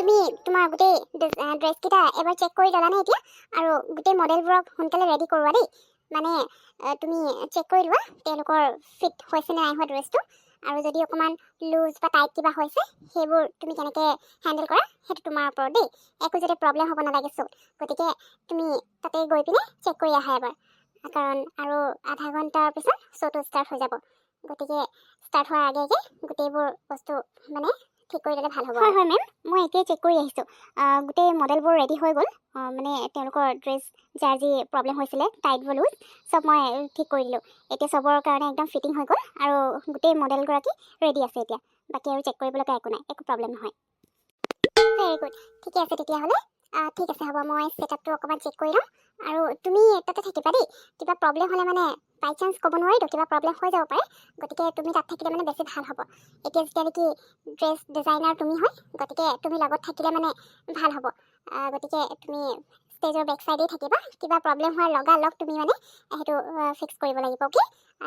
তুমি তোমাৰ গোটেই ড্ৰেছকেইটা এবাৰ চেক কৰি ল'লা নে এতিয়া আৰু গোটেই মডেলবোৰক সোনকালে ৰেডি কৰোৱা দেই মানে তুমি চেক কৰি লোৱা তেওঁলোকৰ ফিট হৈছে নে নাই হোৱা ড্ৰেছটো আৰু যদি অকণমান লুজ বা টাইট কিবা হৈছে সেইবোৰ তুমি কেনেকৈ হেণ্ডেল কৰা সেইটো তোমাৰ ওপৰত দেই একো যাতে প্ৰব্লেম হ'ব নালাগে চ' গতিকে তুমি তাতে গৈ পিনে চেক কৰি আহা এবাৰ কাৰণ আৰু আধা ঘণ্টাৰ পিছত শ্ব'টো ষ্টাৰ্ট হৈ যাব গতিকে ষ্টাৰ্ট হোৱাৰ আগে আগে গোটেইবোৰ বস্তু মানে ঠিক কৰি ল'লে ভাল হ'ব হয় মেম মই এতিয়াই চেক কৰি আহিছোঁ গোটেই মডেলবোৰ ৰেডি হৈ গ'ল মানে তেওঁলোকৰ ড্ৰেছ যাৰ যি প্ৰব্লেম হৈছিলে টাইট লুজ চব মই ঠিক কৰি দিলোঁ এতিয়া চবৰ কাৰণে একদম ফিটিং হৈ গ'ল আৰু গোটেই মডেলগৰাকী ৰেডি আছে এতিয়া বাকী আৰু চেক কৰিবলগীয়া একো নাই একো প্ৰব্লেম নহয় ভেৰি গুড ঠিকে আছে তেতিয়াহ'লে ঠিক আছে হ'ব মই ছেটআপটো অকণমান চেক কৰি ল'ম আৰু তুমি তাতে থাকিবা দেই কিবা প্ৰব্লেম হ'লে মানে বাই চান্স ক'ব নোৱাৰিতো কিবা প্ৰব্লেম হৈ যাব পাৰে গতিকে তুমি তাত থাকিলে মানে বেছি ভাল হ'ব এতিয়া যেতিয়া নেকি ড্ৰেছ ডিজাইনাৰ তুমি হয় গতিকে তুমি লগত থাকিলে মানে ভাল হ'ব গতিকে তুমি ষ্টেজৰ বেক চাইডেই থাকিবা কিবা প্ৰব্লেম হোৱাৰ লগালগ তুমি মানে সেইটো ফিক্স কৰিব লাগিব অ'কে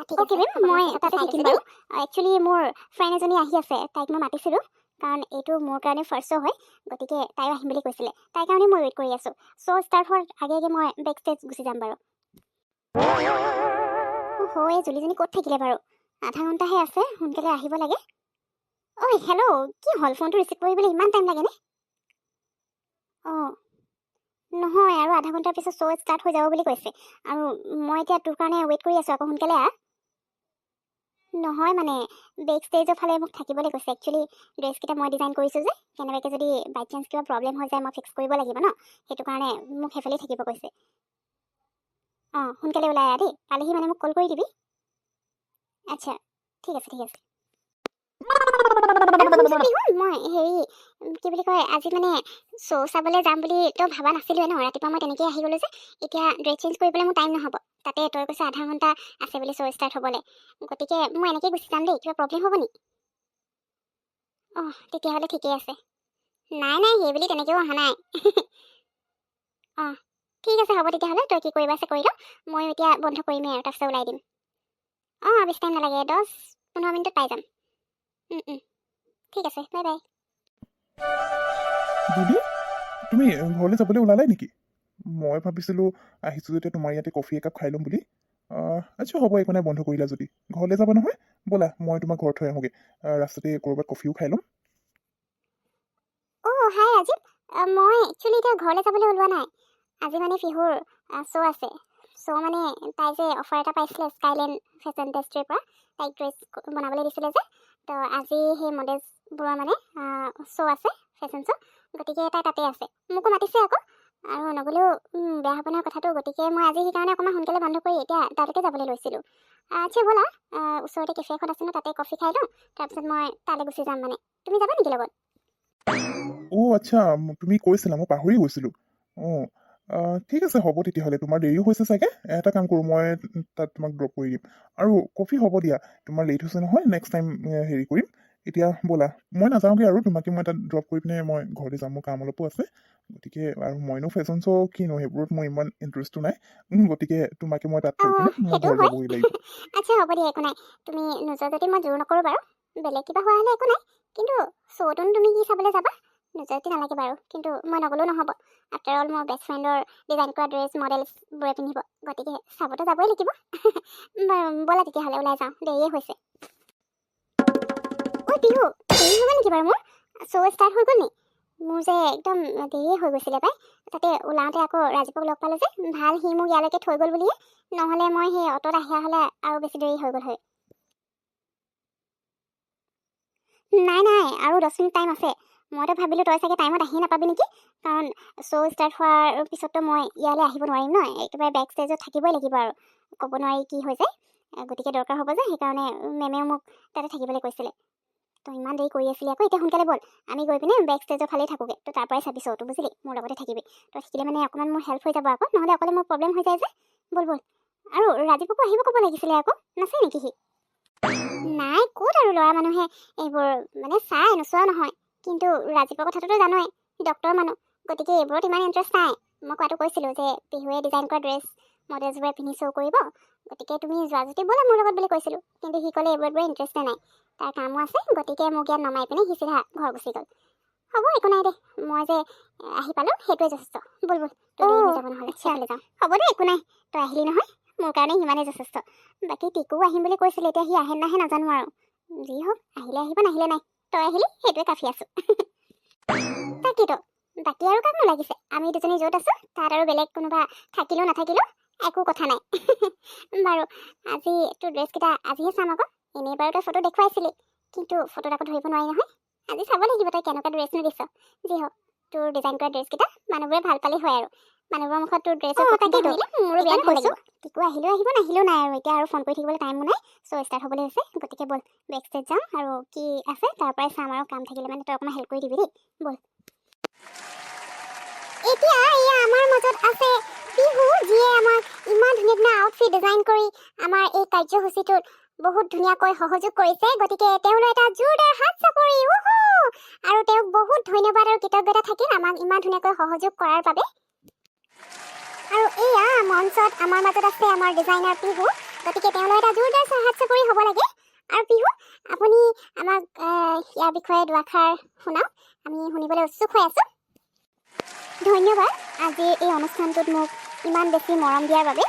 ঠিক আছে মেম মই তাতে থাকিম বাৰু একচুৱেলি মোৰ ফ্ৰেণ্ড এজনী আহি আছে তাইক মই মাতিছিলোঁ কাৰণ এইটো মোৰ কাৰণে ফাৰ্ষ্ট শ্ব' হয় গতিকে তাইও আহিম বুলি কৈছিলে তাইৰ কাৰণে মই ৱেইট কৰি আছোঁ শ্ব' ষ্টাৰ্ট হোৱাৰ আগে আগে মই বেক ষ্টেজ গুচি যাম বাৰু হয় জুলিজনী ক'ত থাকিলে বাৰু আধা ঘণ্টাহে আছে সোনকালে আহিব লাগে ঐ হেল্ল' কি হ'ল ফোনটো ৰিচিভ কৰিবলৈ ইমান টাইম লাগেনে অঁ নহয় আৰু আধা ঘণ্টাৰ পিছত শ্ব' ষ্টাৰ্ট হৈ যাব বুলি কৈছে আৰু মই এতিয়া তোৰ কাৰণে ৱেইট কৰি আছোঁ আকৌ সোনকালে নহয় মানে বেক ষ্টেজৰ ফালে মোক থাকিবলৈ কৈছে একচুৱেলি ড্ৰেছকেইটা মই ডিজাইন কৰিছোঁ যে কেনেবাকৈ যদি বাই চান্স কিবা প্ৰব্লেম হৈ যায় মই ফিক্স কৰিব লাগিব ন সেইটো কাৰণে মোক সেইফালেই থাকিব কৈছে অঁ সোনকালে ওলাই আহ দেই পালেহি মানে মোক কল কৰি দিবি আচ্ছা ঠিক আছে মই হেৰি কি বুলি কয় আজি মানে শ্ব' চাবলৈ যাম বুলি তই ভবা নাছিলোৱে ন ৰাতিপুৱা মই তেনেকৈ আহি গ'লোঁ যে এতিয়া ড্ৰেছ চেঞ্জ কৰিবলৈ মোৰ টাইম নহ'ব তাতে তই কৈছে আধা ঘণ্টা আছে বুলি শ্ব' ষ্টাৰ্ট হ'বলৈ গতিকে মই এনেকৈ গুচি যাম দেই কিবা প্ৰব্লেম হ'ব নেকি অঁ তেতিয়াহ'লে ঠিকেই আছে নাই সেই বুলি তেনেকৈও অহা নাই অঁ ঠিক আছে হ'ব তেতিয়াহ'লে তই কি কৰিবা আছে কৰি ল ময়ো এতিয়া বন্ধ কৰিমেই আৰু তাৰপিছত ওলাই দিম অঁ বেছি টাইম নালাগে 10-15 মিনিটত পাই যাম ঠিক আছে বাই বাই জুলি তুমি ঘৰলৈ যাবলৈ ওলালাই নেকি মই ভাবিছিলোঁ আহিছোঁ যেতিয়া তোমাৰ ইয়াতে কফি একাপ খাই ল'ম বুলি আচ্ছা হ'ব একো নাই বন্ধ কৰিলা যদি ঘৰলৈ যাবা নহয় ব'লা মই তোমাক ঘৰত থৈ আহোঁগৈ ৰাস্তাতে ক'ৰবাত কফিও খাই ল'ম অঁ হাই ৰাজীৱ মই একচুৱেলি এতিয়া ঘৰলৈ যাবলৈ ওলোৱা নাই আজি মানে পিহুৰ শ্ব' আছে চ' মানে তাই যে অফাৰ এটা পাইছিলে স্কাইলেণ্ড ফেশ্বন ইণ্ডাষ্ট্ৰীৰ পৰা তাইক ড্ৰেছ বনাবলৈ দিছিলে যে তো আজি সেই মডেলছবোৰৰ মানে শ্ব' আছে ফেশ্বন শ্ব' গতিকে তাই তাতে আছে মোকো মাতিছে আকৌ আৰু নগ'লেও বেয়া হ'ব নহয় কথাটো গতিকে মই আজি সেইকাৰণে অকণমান সোনকালে বন্ধ কৰি এতিয়া তালৈকে যাবলৈ লৈছিলোঁ আচ্ছা ব'লা ওচৰতে কেফে এখন আছে ন তাতে কফি খাই লওঁ তাৰপিছত মই তালৈ গুচি যাম মানে তুমি যাবা নেকি লগত অ' আচ্ছা তুমি কৈছিলা মই পাহৰি গৈছিলোঁ অঁ ঠিক আছে হ'ব তেতিয়াহ'লে তোমাৰ দেৰিও হৈছে চাগে এটা কাম কৰোঁ মই তাত তোমাক ড্ৰপ কৰি দিম আৰু কফি হ'ব দিয়া তোমাৰ লেট হৈছে নহয় নেক্সট টাইম হেৰি কৰিম এতিয়া ব'লা মই নাযাওঁগৈ আৰু তোমাকে মই তাত ড্ৰপ কৰি পিনে মই ঘৰলৈ যাম মোৰ কাম অলপো আছে গতিকে আৰু মইনো ফেশ্বন শ্ব' কিনো সেইবোৰত মোৰ ইমান ইণ্টাৰেষ্টটো নাই গতিকে তোমাকে মই তাত থৈ পিনে মই ঘৰ যাবগৈ লাগিব আচ্ছা হ'ব দিয়া একো নাই তুমি নোযোৱা যদি মই জোৰ নকৰোঁ বাৰু বেলেগ কিবা হোৱা হ'লে একো নাই কিন্তু শ্ব'টোনো তুমি কি চাবলৈ যাবা নোযোৱা যদি নালাগে বাৰু কিন্তু মই নগ'লেও নহ'ব আফটাৰ অল মোৰ বেষ্ট ফ্ৰেণ্ডৰ ডিজাইন কৰা ড্ৰেছ মডেলছবোৰে পিন্ধিব গতিকে চাবতো যাবই লাগিব ব'লা তেতিয়াহ'লে ওলাই যাওঁ দেৰিয়ে হৈছে ঐ পিহু দেৰি হ'ব নেকি বাৰু মোৰ শ্ব' ষ্টাৰ্ট হৈ গ'ল নি মোৰ যে একদম দেৰিয়ে হৈ গৈছিলে পাই তাতে ওলাওঁতে আকৌ ৰাজীৱক লগ পালোঁ যে ভাল সি মোক ইয়ালৈকে থৈ গ'ল বুলিয়ে নহ'লে মই সেই অ'টত আহিয়া হ'লে আৰু বেছি দেৰি হৈ গ'ল হয় নাই আৰু 10 মিনিট টাইম আছে মইতো ভাবিলোঁ তই চাগে টাইমত আহি নাপাবি নেকি কাৰণ শ্ব' ষ্টাৰ্ট হোৱাৰ পিছততো মই ইয়ালৈ আহিব নোৱাৰিম ন একেবাৰে বেক ষ্টেজত থাকিবই লাগিব আৰু ক'ব নোৱাৰি কি হৈ যায় গতিকে দৰকাৰ হ'ব যে সেইকাৰণে মেমেও মোক তাতে থাকিবলৈ কৈছিলে তই ইমান দেৰি কৰি আছিলি আকৌ এতিয়া সোনকালে ব'ল আমি গৈ পিনে বেক ষ্টেজৰ ফালেই থাকোঁগৈ তই তাৰ পৰাই চাবি শ্ব'টো বুজিলি মোৰ লগতে থাকিবি তই থাকিলে মানে অকণমান মোৰ হেল্প হৈ যাব আকৌ নহ'লে অকলে মোৰ প্ৰব্লেম হৈ যায় যে ব'ল আৰু ৰাজীৱকো আহিব ক'ব লাগিছিলে আকৌ নাচায় নেকি সি নাই ক'ত আৰু ল'ৰা মানুহে এইবোৰ মানে চাই নোচোৱা নহয় কিন্তু ৰাজীৱৰ কথাটোতো জানোৱেই ডক্টৰ মানুহ গতিকে এইবোৰত ইমান ইণ্টাৰেষ্ট নাই মই কোৱাটো কৈছিলোঁ যে পিহুৱে ডিজাইন কৰা ড্ৰেছ মডেলছবোৰে পিন্ধি শ্ব' কৰিব গতিকে তুমি যোৱা যদি ব'লা মোৰ লগত বুলি কৈছিলোঁ কিন্তু সি ক'লে এইবোৰত বৰ ইণ্টাৰেষ্টে নাই তাৰ কামো আছে গতিকে মোক ইয়াত নমাই পিনে সি চিধা ঘৰ গুচি গ'ল হ'ব একো নাই দে মই যে আহি পালোঁ সেইটোৱে যথেষ্ট ব'ল ব'ল তোৰ দেৰি হৈ যাব নহ'লে সেইফালে যাওঁ হ'ব দে একো নাই তই আহিলি নহয় মোৰ কাৰণে সিমানেই যথেষ্ট বাকী টিকুও আহিম বুলি কৈছিলে এতিয়া সি আহে নাহে নাজানো আৰু যি হওক আহিলে আহিব নাহিলে নাই তই আহিলি সেইটোৱে কাফি আছোঁ তাকেতো বাকী আৰু কাকনো লাগিছে আমি দুজনী য'ত আছোঁ তাত আৰু বেলেগ কোনোবা থাকিলেও নাথাকিলেও একো কথা নাই বাৰু আজি তোৰ ড্ৰেছকেইটা আজিহে চাম আকৌ এনেই বাৰু তই ফটো দেখুৱাইছিলি কিন্তু ফটোত আকৌ ধৰিব নোৱাৰি নহয় আজি চাব লাগিব তই কেনেকুৱা ড্ৰেছনো দিছ যি হওক তোৰ ডিজাইন কৰা ড্ৰেছকেইটা মানুহবোৰে ভাল পালেই হয় আৰু মানুহবোৰৰ মুখত তোৰ ড্ৰেছৰ কথা শুনিলে মোৰো বেয়া ভাল লাগিব টিকু আহিলেও আহিব নাহিলেও নাই আৰু এতিয়া আৰু ফোন কৰি থাকিবলৈ টাইমো নাই চ' ষ্টাৰ্ট হ'বলৈ হৈছে গতিকে ব'ল বেক ষ্টেজ যাওঁ আৰু কি আছে তাৰ পৰাই চাম আৰু কাম থাকিলে মানে তই অকণমান হেল্প কৰি দিবি দেই ব'ল এতিয়া এয়া আমাৰ মাজত আছে পিহু যিয়ে আমাক ইমান ধুনীয়া ধুনীয়া আউটফিট ডিজাইন কৰি আমাৰ এই কাৰ্যসূচীটোত বহুত ধুনীয়াকৈ সহযোগ কৰিছে গতিকে তেওঁলৈ এটা জোৰদাৰ হাত চাপৰি আৰু তেওঁক বহুত ধন্যবাদ আৰু কৃতজ্ঞতা থাকিল আমাক ইমান ধুনীয়াকৈ সহযোগ কৰাৰ বাবে আৰু এয়া মঞ্চত আমাৰ মাজত আছে আমাৰ ডিজাইনাৰ পিহু গতিকে তেওঁলৈ এটা জোৰদাৰ হাত চাপৰি হ'ব লাগে আৰু পিহু আপুনি আমাক ইয়াৰ বিষয়ে দুআষাৰ শুনাওক আমি শুনিবলৈ উৎসুক হৈ আছোঁ ধন্যবাদ আজি এই অনুষ্ঠানটোত মোক ইমান বেছি মৰম দিয়াৰ বাবে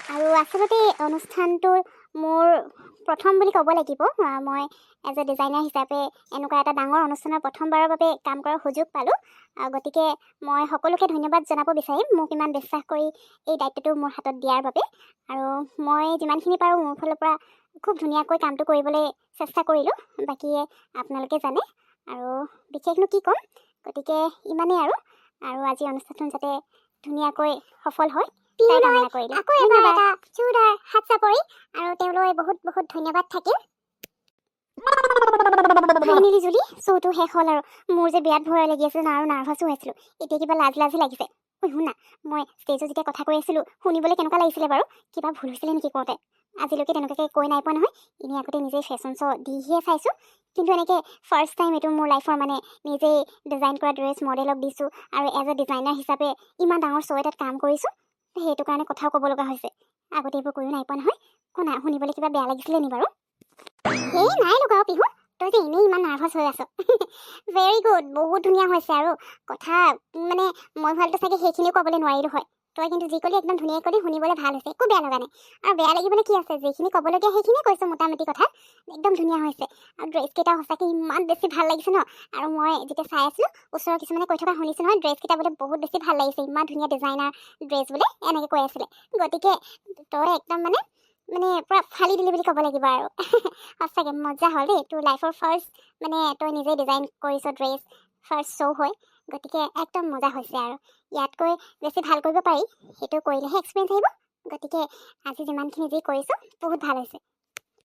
আৰু আচলতে অনুষ্ঠানটোৰ মোৰ প্ৰথম বুলি ক'ব লাগিব মই এজ এ ডিজাইনাৰ হিচাপে এনেকুৱা এটা ডাঙৰ অনুষ্ঠানৰ প্ৰথমবাৰৰ বাবে কাম কৰাৰ সুযোগ পালোঁ গতিকে মই সকলোকে ধন্যবাদ জনাব বিচাৰিম মোক ইমান বিশ্বাস কৰি এই দায়িত্বটো মোৰ হাতত দিয়াৰ বাবে আৰু মই যিমানখিনি পাৰোঁ মোৰ ফালৰ পৰা খুব ধুনীয়াকৈ কামটো কৰিবলৈ চেষ্টা কৰিলোঁ বাকী আপোনালোকে জানে আৰু বিশেষনো কি ক'ম গতিকে ইমানেই আৰু আজি অনুষ্ঠানটো যাতে ধুনীয়াকৈ সফল হয় তাই কামনা কৰিলোঁ আকৌ এবাৰ এটা জোৰদাৰ হাত চাপৰি আৰু তেওঁলৈ বহুত বহুত ধন্যবাদ থাকিল ফাইনেলি জুলি শ্ব'টো শেষ হ'ল আৰু মোৰ যে বিৰাট ভয় লাগি আছিল আৰু নাৰ্ভাছো হৈছিলোঁ এতিয়া কিবা লাজ লাজে লাগিছে ঐ শুন না মই ষ্টেজত যেতিয়া কথা কৈ আছিলোঁ শুনিবলৈ কেনেকুৱা লাগিছিলে বাৰু কিবা ভুল হৈছিলে নেকি কওঁতে আজিলৈকে তেনেকুৱাকৈ কৈ নাই পোৱা নহয় এনেই আগতে নিজে ফেশ্বন শ্ব' দিহে চাইছোঁ কিন্তু এনেকৈ ফাৰ্ষ্ট টাইম এইটো মোৰ লাইফৰ মানে নিজেই ডিজাইন কৰা ড্ৰেছ মডেলক দিছোঁ আৰু এজ এ ডিজাইনাৰ হিচাপে ইমান ডাঙৰ শ্ব' এটাত কাম কৰিছোঁ সেইটো কাৰণে কথাও ক'ব লগা হৈছে আগতে এইবোৰ কৈও নাই পোৱা নহয় শুনা শুনিবলৈ কিবা বেয়া লাগিছিলে নি বাৰু এই নাই লগা পিহু তই যে এনেই ইমান নাৰ্ভাছ হৈ আছ ভেৰি গুড বহুত ধুনীয়া হৈছে আৰু কথা মানে মই ভালটো চাগে সেইখিনিও ক'বলৈ নোৱাৰিলোঁ হয় তই কিন্তু যি ক'লি একদম ধুনীয়াকৈ ক'লি শুনিবলৈ ভাল হৈছে একো বেয়া লগা নাই আৰু বেয়া লাগিবলৈ কি আছে যিখিনি ক'বলগীয়া সেইখিনিয়ে কৈছোঁ মোটামুটি কথা একদম ধুনীয়া হৈছে আৰু ড্ৰেছকেইটা সঁচাকৈ ইমান বেছি ভাল লাগিছে ন আৰু মই যেতিয়া চাই আছিলোঁ ওচৰৰ কিছুমানে কৈ থকা শুনিছোঁ নহয় ড্ৰেছকেইটা বোলে বহুত বেছি ভাল লাগিছে ইমান ধুনীয়া ডিজাইনাৰ ড্ৰেছ বোলে এনেকৈ কৈ আছিলে গতিকে তই একদম মানে পূৰা ফালি দিলি বুলি ক'ব লাগিব আৰু সঁচাকৈ মজা হ'ল দেই তোৰ লাইফৰ ফাৰ্ষ্ট মানে তই নিজে ডিজাইন কৰিছ ড্ৰেছ ফাৰ্ষ্ট শ্ব' হয় গতিকে একদম মজা হৈছে আৰু ইয়াতকৈ বেছি ভাল কৰিব পাৰি সেইটো কৰিলেহে এক্সপিৰিয়েঞ্চ আহিব গতিকে আজি যিমানখিনি যি কৰিছোঁ বহুত ভাল হৈছে